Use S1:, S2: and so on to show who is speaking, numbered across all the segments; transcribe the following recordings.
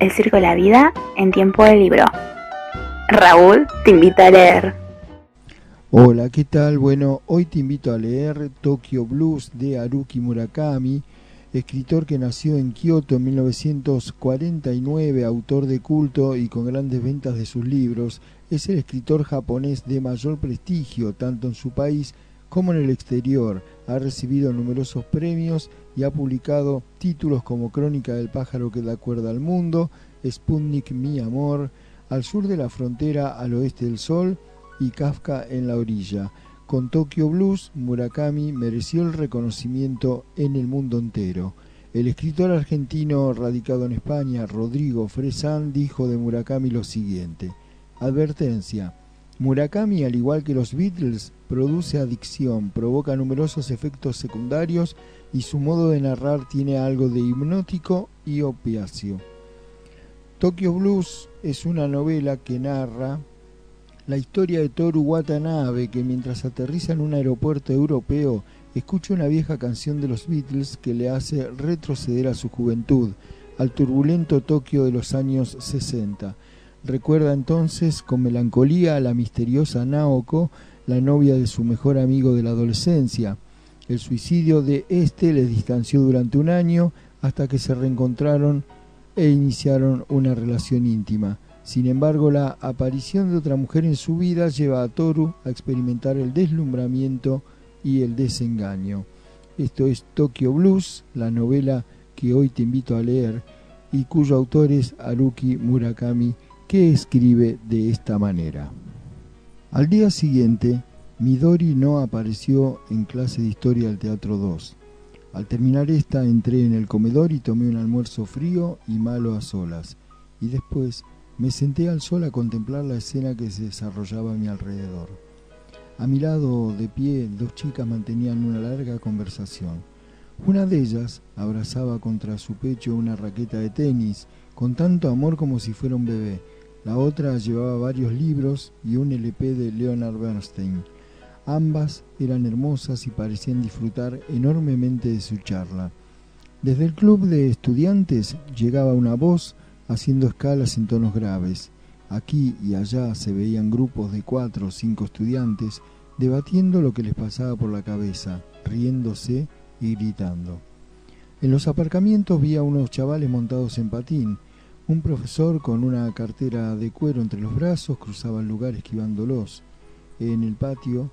S1: El circo de la vida en tiempo de libro. Raúl te invita a leer.
S2: Hola, ¿qué tal? Bueno, hoy te invito a leer Tokyo Blues de Haruki Murakami, escritor que nació en Kioto en 1949, autor de culto y con grandes ventas de sus libros. Es el escritor japonés de mayor prestigio, tanto en su país como en el exterior. Ha recibido numerosos premios y ha publicado títulos como Crónica del pájaro que da cuerda al mundo, Sputnik mi amor, Al sur de la frontera, al oeste del sol y Kafka en la orilla. Con Tokyo Blues, Murakami mereció el reconocimiento en el mundo entero. El escritor argentino radicado en España, Rodrigo Fresán, dijo de Murakami lo siguiente: advertencia. Murakami, al igual que los Beatles, produce adicción, provoca numerosos efectos secundarios y su modo de narrar tiene algo de hipnótico y opiáceo. Tokyo Blues es una novela que narra la historia de Toru Watanabe, que mientras aterriza en un aeropuerto europeo, escucha una vieja canción de los Beatles que le hace retroceder a su juventud, al turbulento Tokio de los años 60. Recuerda entonces con melancolía a la misteriosa Naoko, la novia de su mejor amigo de la adolescencia. El suicidio de este les distanció durante un año hasta que se reencontraron e iniciaron una relación íntima. Sin embargo, la aparición de otra mujer en su vida lleva a Toru a experimentar el deslumbramiento y el desengaño. Esto es Tokyo Blues, la novela que hoy te invito a leer y cuyo autor es Haruki Murakami, que escribe de esta manera. Al día siguiente, Midori no apareció en clase de historia del Teatro 2. Al terminar esta, entré en el comedor y tomé un almuerzo frío y malo a solas, y después me senté al sol a contemplar la escena que se desarrollaba a mi alrededor. A mi lado, de pie, dos chicas mantenían una larga conversación. Una de ellas abrazaba contra su pecho una raqueta de tenis, con tanto amor como si fuera un bebé. La otra llevaba varios libros y un LP de Leonard Bernstein. Ambas eran hermosas y parecían disfrutar enormemente de su charla. Desde el club de estudiantes llegaba una voz haciendo escalas en tonos graves. Aquí y allá se veían grupos de 4 o 5 estudiantes debatiendo lo que les pasaba por la cabeza, riéndose y gritando. En los aparcamientos vi a unos chavales montados en patín. Un profesor con una cartera de cuero entre los brazos cruzaba el lugar esquivándolos. En el patio,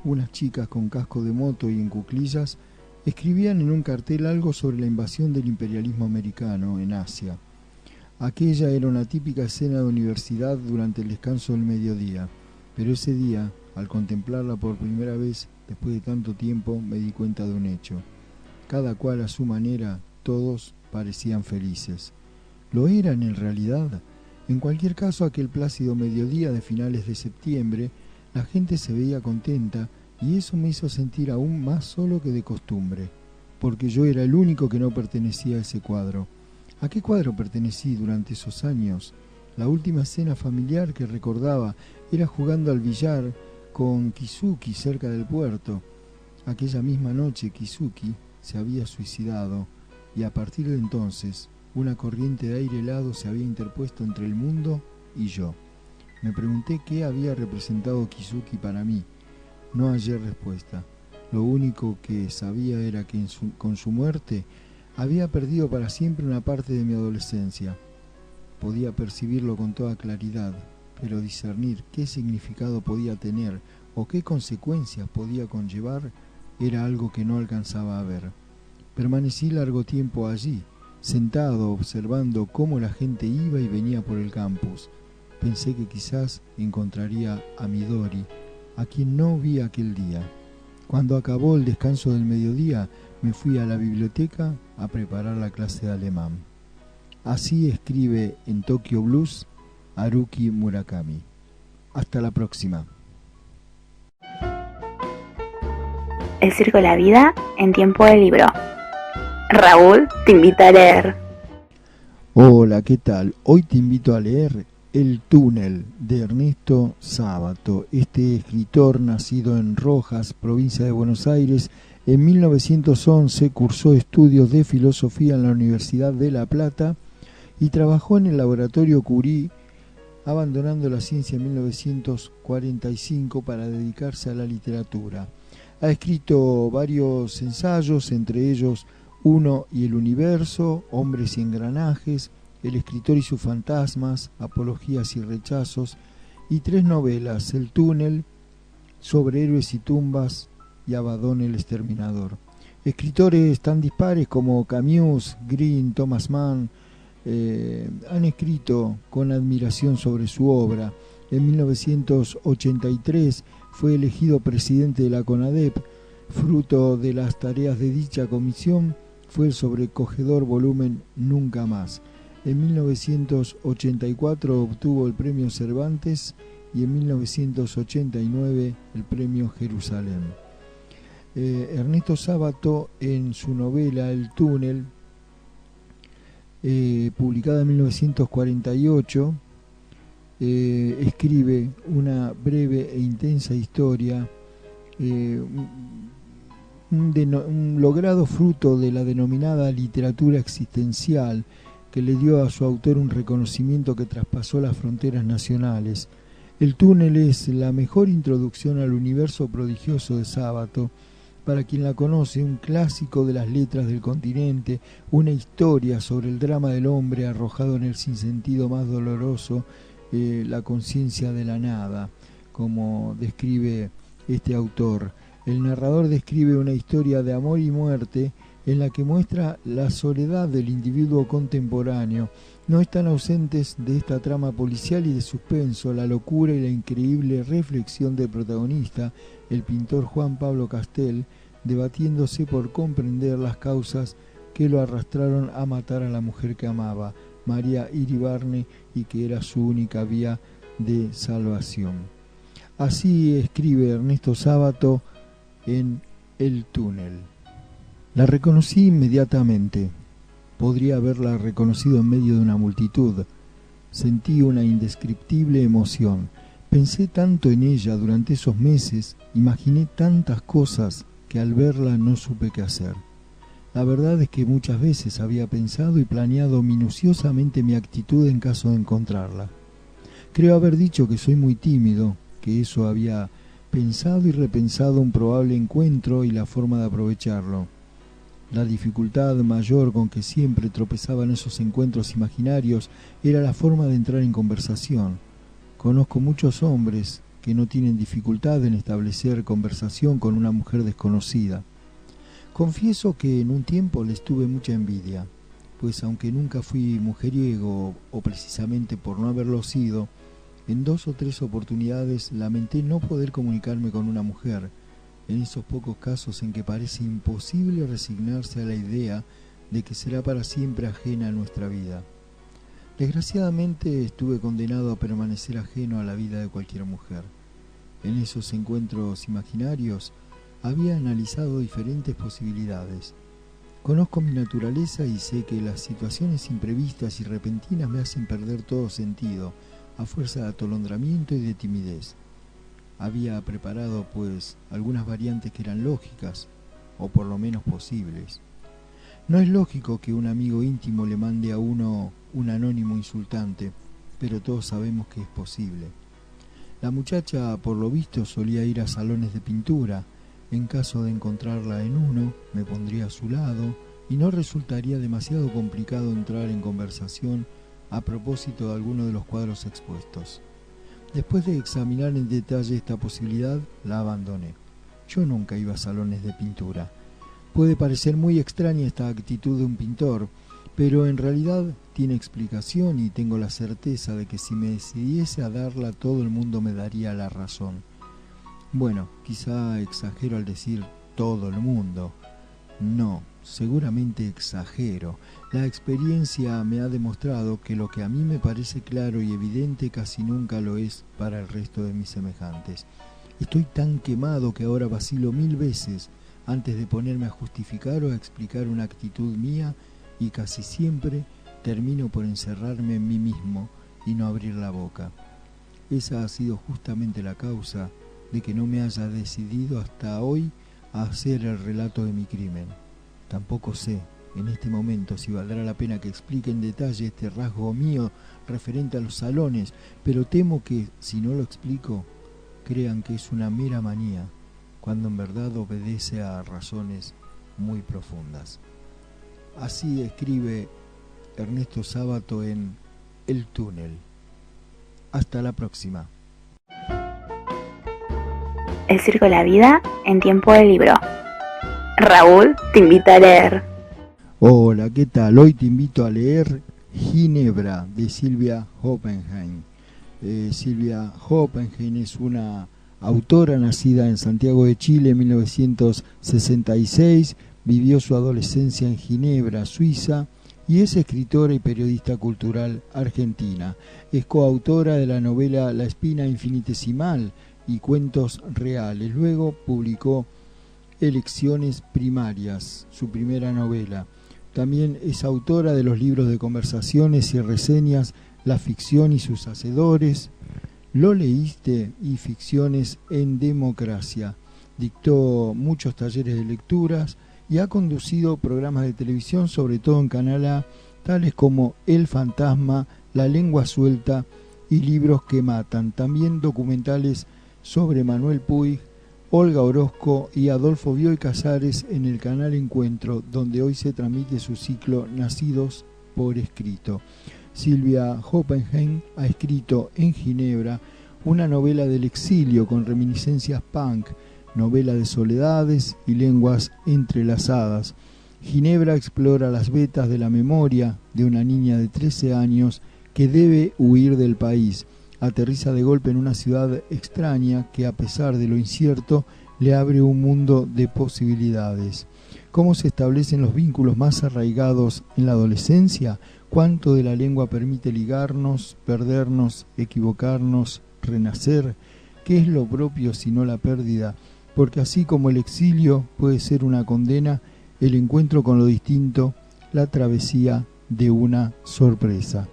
S2: unas chicas con casco de moto y en cuclillas escribían en un cartel algo sobre la invasión del imperialismo americano en Asia. Aquella era una típica escena de universidad durante el descanso del mediodía, pero ese día, al contemplarla por primera vez después de tanto tiempo, me di cuenta de un hecho. Cada cual a su manera, todos parecían felices. ¿Lo eran en realidad? En cualquier caso, aquel plácido mediodía de finales de septiembre, la gente se veía contenta y eso me hizo sentir aún más solo que de costumbre, porque yo era el único que no pertenecía a ese cuadro. ¿A qué cuadro pertenecí durante esos años? La última escena familiar que recordaba era jugando al billar con Kizuki cerca del puerto. Aquella misma noche Kizuki se había suicidado y a partir de entonces una corriente de aire helado se había interpuesto entre el mundo y yo. Me pregunté qué había representado Kizuki para mí. No hallé respuesta. Lo único que sabía era que con su muerte había perdido para siempre una parte de mi adolescencia. Podía percibirlo con toda claridad, pero discernir qué significado podía tener o qué consecuencias podía conllevar era algo que no alcanzaba a ver. Permanecí largo tiempo allí, sentado observando cómo la gente iba y venía por el campus. Pensé que quizás encontraría a Midori, a quien no vi aquel día. Cuando acabó el descanso del mediodía, me fui a la biblioteca a preparar la clase de alemán. Así escribe en Tokyo Blues Haruki Murakami. Hasta la próxima.
S1: El circo de la vida en tiempo de libro. Raúl te invita a leer.
S2: Hola, ¿qué tal? Hoy te invito a leer El túnel de Ernesto Sábato. Este escritor, nacido en Rojas, provincia de Buenos Aires, en 1911 cursó estudios de filosofía en la Universidad de La Plata y trabajó en el laboratorio Curie, abandonando la ciencia en 1945 para dedicarse a la literatura. Ha escrito varios ensayos, entre ellos Uno y el universo, Hombres y engranajes, El escritor y sus fantasmas, Apologías y rechazos, y 3 novelas, El túnel, Sobre héroes y tumbas y Abaddon el exterminador. Escritores tan dispares como Camus, Green, Thomas Mann han escrito con admiración sobre su obra. En 1983 fue elegido presidente de la CONADEP. Fruto de las tareas de dicha comisión fue el sobrecogedor volumen Nunca Más. En 1984 obtuvo el premio Cervantes y en 1989 el premio Jerusalén. Ernesto Sábato, en su novela El túnel, publicada en 1948, escribe una breve e intensa historia, un logrado fruto de la denominada literatura existencial, que le dio a su autor un reconocimiento que traspasó las fronteras nacionales. El túnel es la mejor introducción al universo prodigioso de Sábato. Para quien la conoce, un clásico de las letras del continente, una historia sobre el drama del hombre arrojado en el sinsentido más doloroso, la conciencia de la nada, como describe este autor. El narrador describe una historia de amor y muerte en la que muestra la soledad del individuo contemporáneo. No están ausentes de esta trama policial y de suspenso la locura y la increíble reflexión del protagonista, el pintor Juan Pablo Castel, debatiéndose por comprender las causas que lo arrastraron a matar a la mujer que amaba, María Iribarne, y que era su única vía de salvación. Así escribe Ernesto Sábato en El túnel. La reconocí inmediatamente. Podría haberla reconocido en medio de una multitud. Sentí una indescriptible emoción. Pensé tanto en ella durante esos meses, imaginé tantas cosas que al verla no supe qué hacer. La verdad es que muchas veces había pensado y planeado minuciosamente mi actitud en caso de encontrarla. Creo haber dicho que soy muy tímido, que eso había pensado y repensado un probable encuentro y la forma de aprovecharlo. La dificultad mayor con que siempre tropezaba en esos encuentros imaginarios era la forma de entrar en conversación. Conozco muchos hombres que no tienen dificultad en establecer conversación con una mujer desconocida. Confieso que en un tiempo les tuve mucha envidia, pues aunque nunca fui mujeriego, o precisamente por no haberlo sido, en 2 o 3 oportunidades lamenté no poder comunicarme con una mujer, en esos pocos casos en que parece imposible resignarse a la idea de que será para siempre ajena a nuestra vida. Desgraciadamente estuve condenado a permanecer ajeno a la vida de cualquier mujer. En esos encuentros imaginarios había analizado diferentes posibilidades. Conozco mi naturaleza y sé que las situaciones imprevistas y repentinas me hacen perder todo sentido, a fuerza de atolondramiento y de timidez. Había preparado, pues, algunas variantes que eran lógicas, o por lo menos posibles. No es lógico que un amigo íntimo le mande a uno un anónimo insultante, pero todos sabemos que es posible. La muchacha, por lo visto, solía ir a salones de pintura. En caso de encontrarla en uno, me pondría a su lado y no resultaría demasiado complicado entrar en conversación a propósito de alguno de los cuadros expuestos. Después de examinar en detalle esta posibilidad, la abandoné. Yo nunca iba a salones de pintura. Puede parecer muy extraña esta actitud de un pintor, pero en realidad tiene explicación y tengo la certeza de que si me decidiese a darla, todo el mundo me daría la razón. Bueno, quizá exagero al decir todo el mundo. No, seguramente exagero. La experiencia me ha demostrado que lo que a mí me parece claro y evidente casi nunca lo es para el resto de mis semejantes. Estoy tan quemado que ahora vacilo 1000 veces antes de ponerme a justificar o a explicar una actitud mía, y casi siempre termino por encerrarme en mí mismo y no abrir la boca. Esa ha sido justamente la causa de que no me haya decidido hasta hoy a hacer el relato de mi crimen. Tampoco sé en este momento si valdrá la pena que explique en detalle este rasgo mío referente a los salones, pero temo que, si no lo explico, crean que es una mera manía, cuando en verdad obedece a razones muy profundas. Así escribe Ernesto Sábato en El Túnel. Hasta la próxima.
S1: El circo de la vida en tiempo de libro. Raúl te invita a leer.
S2: Hola, ¿qué tal? Hoy te invito a leer Ginebra de Sylvia Oppenheim. Sylvia Oppenheim es una autora nacida en Santiago de Chile en 1966, vivió su adolescencia en Ginebra, Suiza, y es escritora y periodista cultural argentina. Es coautora de la novela La espina infinitesimal y Cuentos reales. Luego publicó Elecciones primarias, su primera novela. También es autora de los libros de conversaciones y reseñas La ficción y sus hacedores, Lo leíste y Ficciones en democracia. Dictó muchos talleres de lecturas y ha conducido programas de televisión, sobre todo en Canal A, tales como El fantasma, La lengua suelta y Libros que matan. También documentales sobre Manuel Puig, Olga Orozco y Adolfo Bioy Casares en el canal Encuentro, donde hoy se transmite su ciclo Nacidos por escrito. Sylvia Oppenheim ha escrito En Ginebra, una novela del exilio con reminiscencias punk, novela de soledades y lenguas entrelazadas. Ginebra explora las vetas de la memoria de una niña de 13 años que debe huir del país. Aterriza de golpe en una ciudad extraña que, a pesar de lo incierto, le abre un mundo de posibilidades. ¿Cómo se establecen los vínculos más arraigados en la adolescencia? ¿Cuánto de la lengua permite ligarnos, perdernos, equivocarnos, renacer? ¿Qué es lo propio sino la pérdida? Porque así como el exilio puede ser una condena, el encuentro con lo distinto, la travesía de una sorpresa.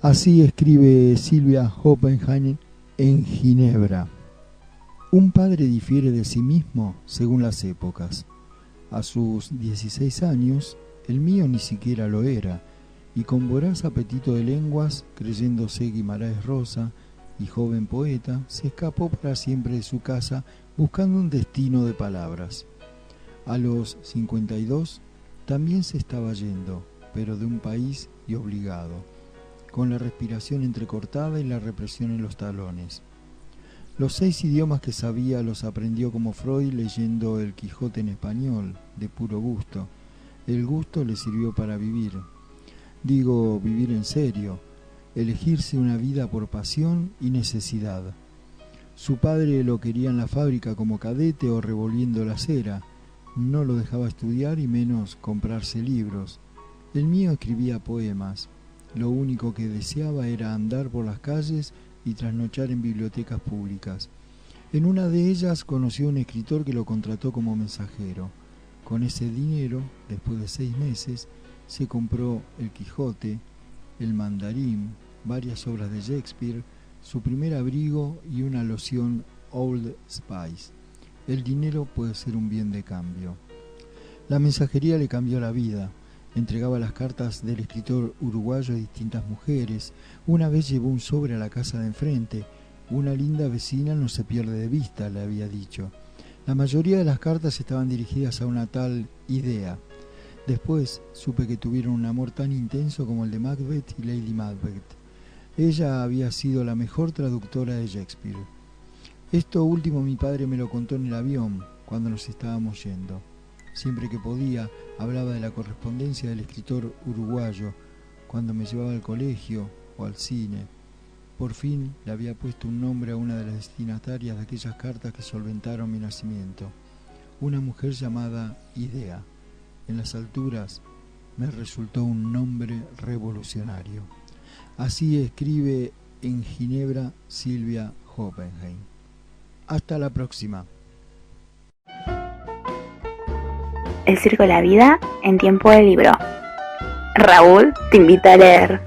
S2: Así escribe Sylvia Oppenheim en Ginebra. Un padre difiere de sí mismo según las épocas. A sus 16 años, el mío ni siquiera lo era, y con voraz apetito de lenguas, creyéndose Guimarães Rosa y joven poeta, se escapó para siempre de su casa buscando un destino de palabras. A los 52 también se estaba yendo, pero de un país y obligado, con la respiración entrecortada y la represión en los talones. Los 6 idiomas que sabía los aprendió como Freud leyendo El Quijote en español, de puro gusto. El gusto le sirvió para vivir. Digo, vivir en serio, elegirse una vida por pasión y necesidad. Su padre lo quería en la fábrica como cadete o revolviendo la cera. No lo dejaba estudiar y menos comprarse libros. El mío escribía poemas. Lo único que deseaba era andar por las calles y trasnochar en bibliotecas públicas. En una de ellas conoció a un escritor que lo contrató como mensajero. Con ese dinero, después de 6 meses, se compró El Quijote, El Mandarín, varias obras de Shakespeare, su primer abrigo y una loción Old Spice. El dinero puede ser un bien de cambio. La mensajería le cambió la vida. Entregaba las cartas del escritor uruguayo a distintas mujeres. Una vez llevó un sobre a la casa de enfrente. Una linda vecina no se pierde de vista, le había dicho. La mayoría de las cartas estaban dirigidas a una tal Idea. Después supe que tuvieron un amor tan intenso como el de Macbeth y Lady Macbeth. Ella había sido la mejor traductora de Shakespeare. Esto último mi padre me lo contó en el avión, cuando nos estábamos yendo. Siempre que podía, hablaba de la correspondencia del escritor uruguayo, cuando me llevaba al colegio o al cine. Por fin le había puesto un nombre a una de las destinatarias de aquellas cartas que solventaron mi nacimiento. Una mujer llamada Idea. En las alturas me resultó un nombre revolucionario. Así escribe en Ginebra Sylvia Oppenheim. Hasta la próxima.
S1: El circo de la vida en tiempo de libro. Raúl te invita a leer.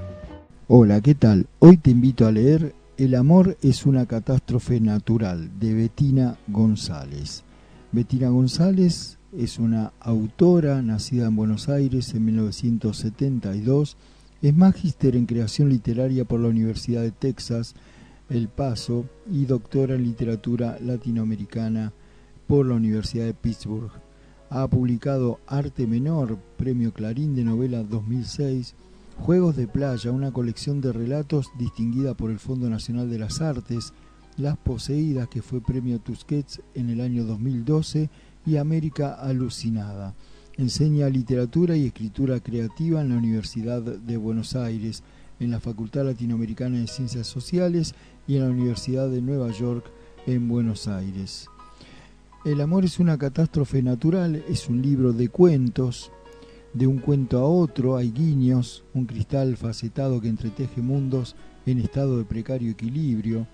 S2: Hola, ¿qué tal? Hoy te invito a leer El amor es una catástrofe natural, de Bettina González. Bettina González es una autora nacida en Buenos Aires en 1972. Es magíster en creación literaria por la Universidad de Texas, El Paso, y doctora en literatura latinoamericana por la Universidad de Pittsburgh. Ha publicado Arte Menor, Premio Clarín de Novela 2006, Juegos de Playa, una colección de relatos distinguida por el Fondo Nacional de las Artes, Las Poseídas, que fue Premio Tusquets en el año 2012, y América Alucinada. Enseña literatura y escritura creativa en la Universidad de Buenos Aires, en la Facultad Latinoamericana de Ciencias Sociales y en la Universidad de Nueva York en Buenos Aires. El amor es una catástrofe natural es un libro de cuentos. De un cuento a otro hay guiños, un cristal facetado que entreteje mundos en estado de precario equilibrio,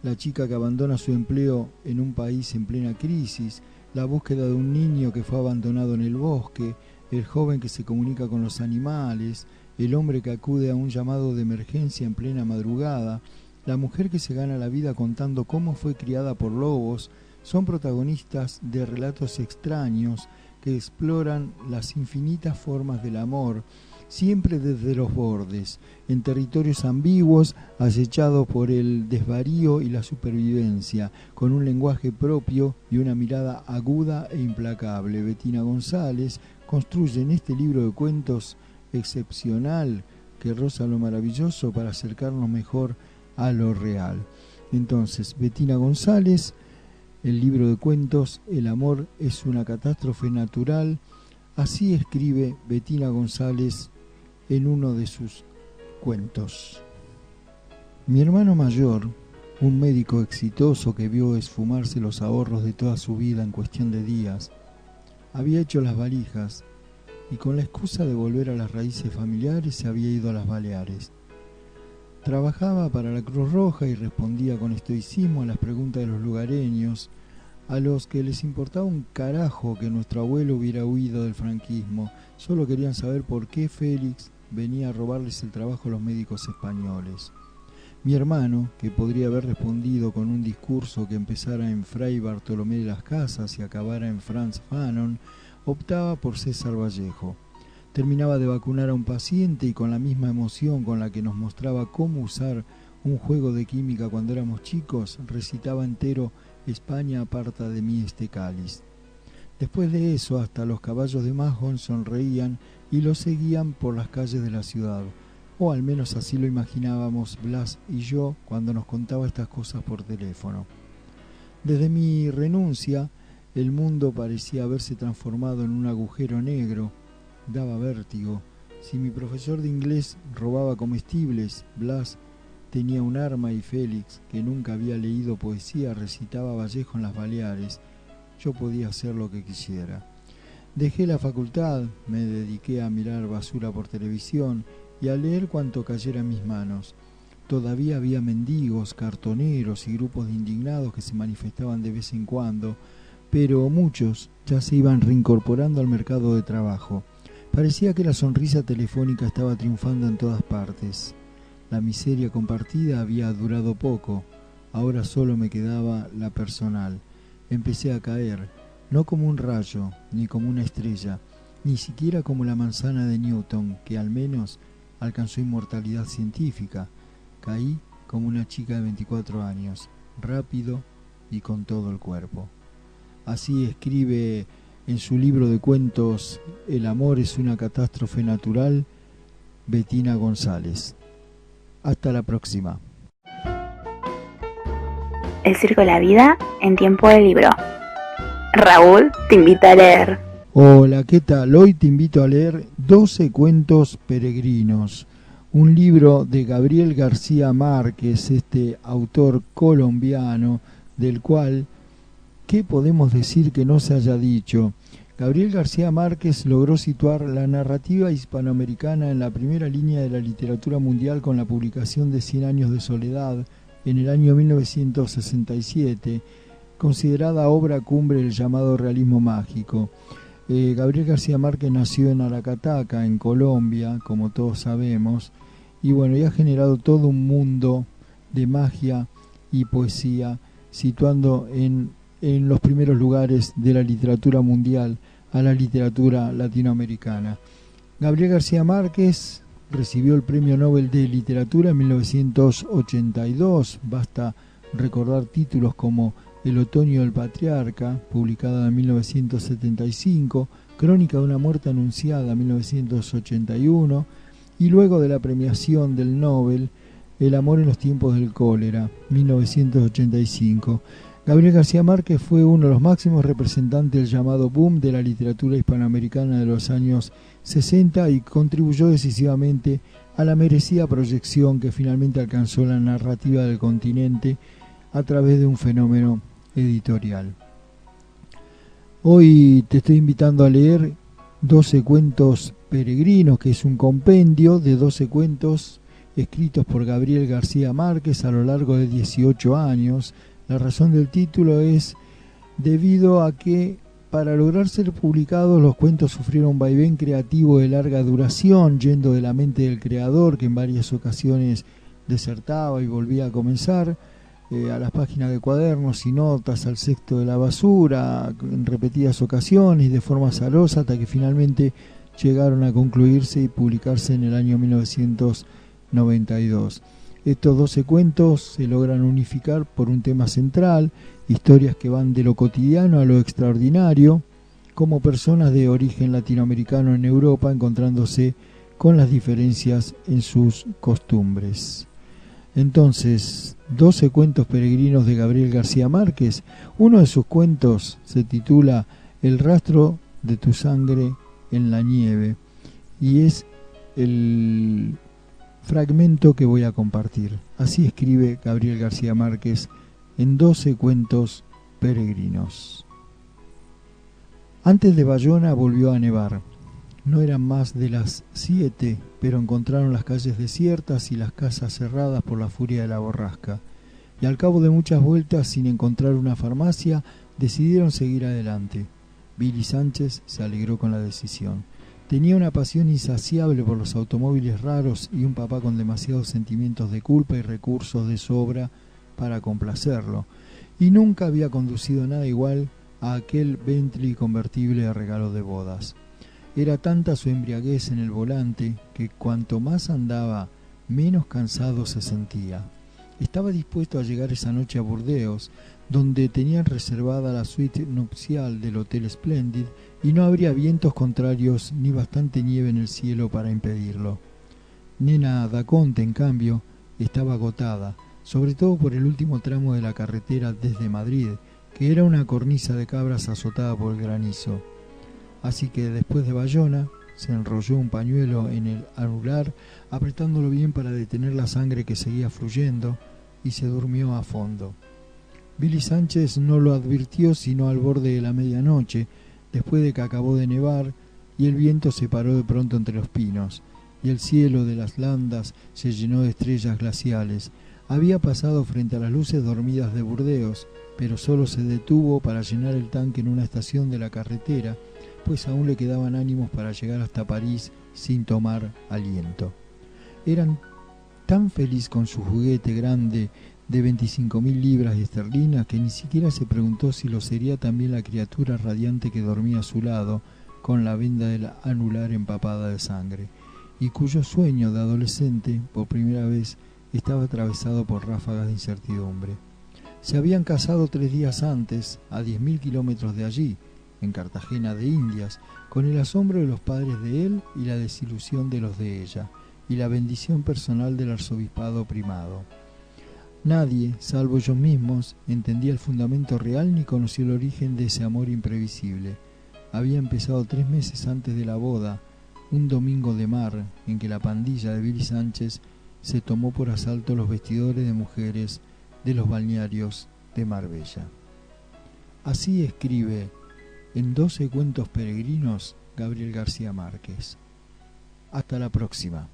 S2: la chica que abandona su empleo en un país en plena crisis, la búsqueda de un niño que fue abandonado en el bosque, el joven que se comunica con los animales, el hombre que acude a un llamado de emergencia en plena madrugada, la mujer que se gana la vida contando cómo fue criada por lobos, son protagonistas de relatos extraños que exploran las infinitas formas del amor, siempre desde los bordes, en territorios ambiguos, acechados por el desvarío y la supervivencia, con un lenguaje propio y una mirada aguda e implacable. Bettina González construye en este libro de cuentos excepcional que roza lo maravilloso para acercarnos mejor a lo real. Entonces, Bettina González, el libro de cuentos El amor es una catástrofe natural. Así escribe Bettina González en uno de sus cuentos. Mi hermano mayor, un médico exitoso que vio esfumarse los ahorros de toda su vida en cuestión de días, había hecho las valijas y con la excusa de volver a las raíces familiares se había ido a las Baleares. Trabajaba para la Cruz Roja y respondía con estoicismo a las preguntas de los lugareños, a los que les importaba un carajo que nuestro abuelo hubiera huido del franquismo. Solo querían saber por qué Félix venía a robarles el trabajo a los médicos españoles. Mi hermano, que podría haber respondido con un discurso que empezara en Fray Bartolomé de las Casas y acabara en Franz Fanon, optaba por César Vallejo. Terminaba de vacunar a un paciente y con la misma emoción con la que nos mostraba cómo usar un juego de química cuando éramos chicos, recitaba entero España aparta de mí este cáliz. Después de eso, hasta los caballos de Mahón sonreían y lo seguían por las calles de la ciudad, o al menos así lo imaginábamos Blas y yo cuando nos contaba estas cosas por teléfono. Desde mi renuncia, el mundo parecía haberse transformado en un agujero negro. Daba vértigo. Si mi profesor de inglés robaba comestibles, Blas tenía un arma y Félix, que nunca había leído poesía, recitaba Vallejo en las Baleares. Yo podía hacer lo que quisiera. Dejé la facultad, me dediqué a mirar basura por televisión y a leer cuanto cayera en mis manos. Todavía había mendigos, cartoneros y grupos de indignados que se manifestaban de vez en cuando, pero muchos ya se iban reincorporando al mercado de trabajo. Parecía que la sonrisa telefónica estaba triunfando en todas partes. La miseria compartida había durado poco, ahora solo me quedaba la personal. Empecé a caer, no como un rayo, ni como una estrella, ni siquiera como la manzana de Newton, que al menos alcanzó inmortalidad científica. Caí como una chica de 24 años, rápido y con todo el cuerpo. Así escribe en su libro de cuentos El amor es una catástrofe natural, Bettina González. Hasta la próxima.
S1: El Circo de la Vida en tiempo de libro. Raúl te invita a leer.
S2: Hola, ¿qué tal? Hoy te invito a leer 12 cuentos peregrinos, un libro de Gabriel García Márquez, este autor colombiano, del cual, ¿qué podemos decir que no se haya dicho? Gabriel García Márquez logró situar la narrativa hispanoamericana en la primera línea de la literatura mundial con la publicación de 100 años de soledad en el año 1967, considerada obra cumbre del llamado realismo mágico. Gabriel García Márquez nació en Aracataca, en Colombia, como todos sabemos, y bueno, y ha generado todo un mundo de magia y poesía, situando en en los primeros lugares de la literatura mundial a la literatura latinoamericana. Gabriel García Márquez recibió el Premio Nobel de Literatura en 1982. Basta recordar títulos como El otoño del patriarca, publicada en 1975, Crónica de una muerte anunciada, 1981, y luego de la premiación del Nobel, El amor en los tiempos del cólera, 1985. Gabriel García Márquez fue uno de los máximos representantes del llamado boom de la literatura hispanoamericana de los años 60 y contribuyó decisivamente a la merecida proyección que finalmente alcanzó la narrativa del continente a través de un fenómeno editorial. Hoy te estoy invitando a leer 12 cuentos peregrinos, que es un compendio de 12 cuentos escritos por Gabriel García Márquez a lo largo de 18 años. La razón del título es debido a que para lograr ser publicados los cuentos sufrieron un vaivén creativo de larga duración, yendo de la mente del creador, que en varias ocasiones desertaba y volvía a comenzar, a las páginas de cuadernos y notas, al cesto de la basura, en repetidas ocasiones y de forma azarosa, hasta que finalmente llegaron a concluirse y publicarse en el año 1992. Estos 12 cuentos se logran unificar por un tema central, historias que van de lo cotidiano a lo extraordinario, como personas de origen latinoamericano en Europa encontrándose con las diferencias en sus costumbres. Entonces, 12 cuentos peregrinos de Gabriel García Márquez. Uno de sus cuentos se titula El rastro de tu sangre en la nieve y es el fragmento que voy a compartir. Así escribe Gabriel García Márquez en 12 cuentos peregrinos. Antes de Bayona volvió a nevar. No eran más de las 7, pero encontraron las calles desiertas y las casas cerradas por la furia de la borrasca. Y al cabo de muchas vueltas, sin encontrar una farmacia, decidieron seguir adelante. Billy Sánchez se alegró con la decisión. Tenía una pasión insaciable por los automóviles raros y un papá con demasiados sentimientos de culpa y recursos de sobra para complacerlo. Y nunca había conducido nada igual a aquel Bentley convertible de regalo de bodas. Era tanta su embriaguez en el volante que cuanto más andaba, menos cansado se sentía. Estaba dispuesto a llegar esa noche a Burdeos, donde tenían reservada la suite nupcial del Hotel Splendid, y no habría vientos contrarios ni bastante nieve en el cielo para impedirlo. Nena Daconte, en cambio, estaba agotada, sobre todo por el último tramo de la carretera desde Madrid, que era una cornisa de cabras azotada por el granizo. Así que después de Bayona, se enrolló un pañuelo en el anular, apretándolo bien para detener la sangre que seguía fluyendo, y se durmió a fondo. Billy Sánchez no lo advirtió sino al borde de la medianoche, después de que acabó de nevar, y el viento se paró de pronto entre los pinos, y el cielo de las landas se llenó de estrellas glaciales. Había pasado frente a las luces dormidas de Burdeos, pero solo se detuvo para llenar el tanque en una estación de la carretera, pues aún le quedaban ánimos para llegar hasta París sin tomar aliento. Eran tan feliz con su juguete grande de 25.000 libras esterlinas que ni siquiera se preguntó si lo sería también la criatura radiante que dormía a su lado, con la venda del anular empapada de sangre, y cuyo sueño de adolescente, por primera vez, estaba atravesado por ráfagas de incertidumbre. Se habían casado 3 días antes, a 10.000 kilómetros de allí, en Cartagena de Indias, con el asombro de los padres de él y la desilusión de los de ella, y la bendición personal del arzobispado primado. Nadie, salvo ellos mismos, entendía el fundamento real ni conoció el origen de ese amor imprevisible. Había empezado 3 meses antes de la boda, un domingo de mar, en que la pandilla de Billy Sánchez se tomó por asalto los vestidores de mujeres de los balnearios de Marbella. Así escribe en 12 cuentos peregrinos Gabriel García Márquez. Hasta la próxima.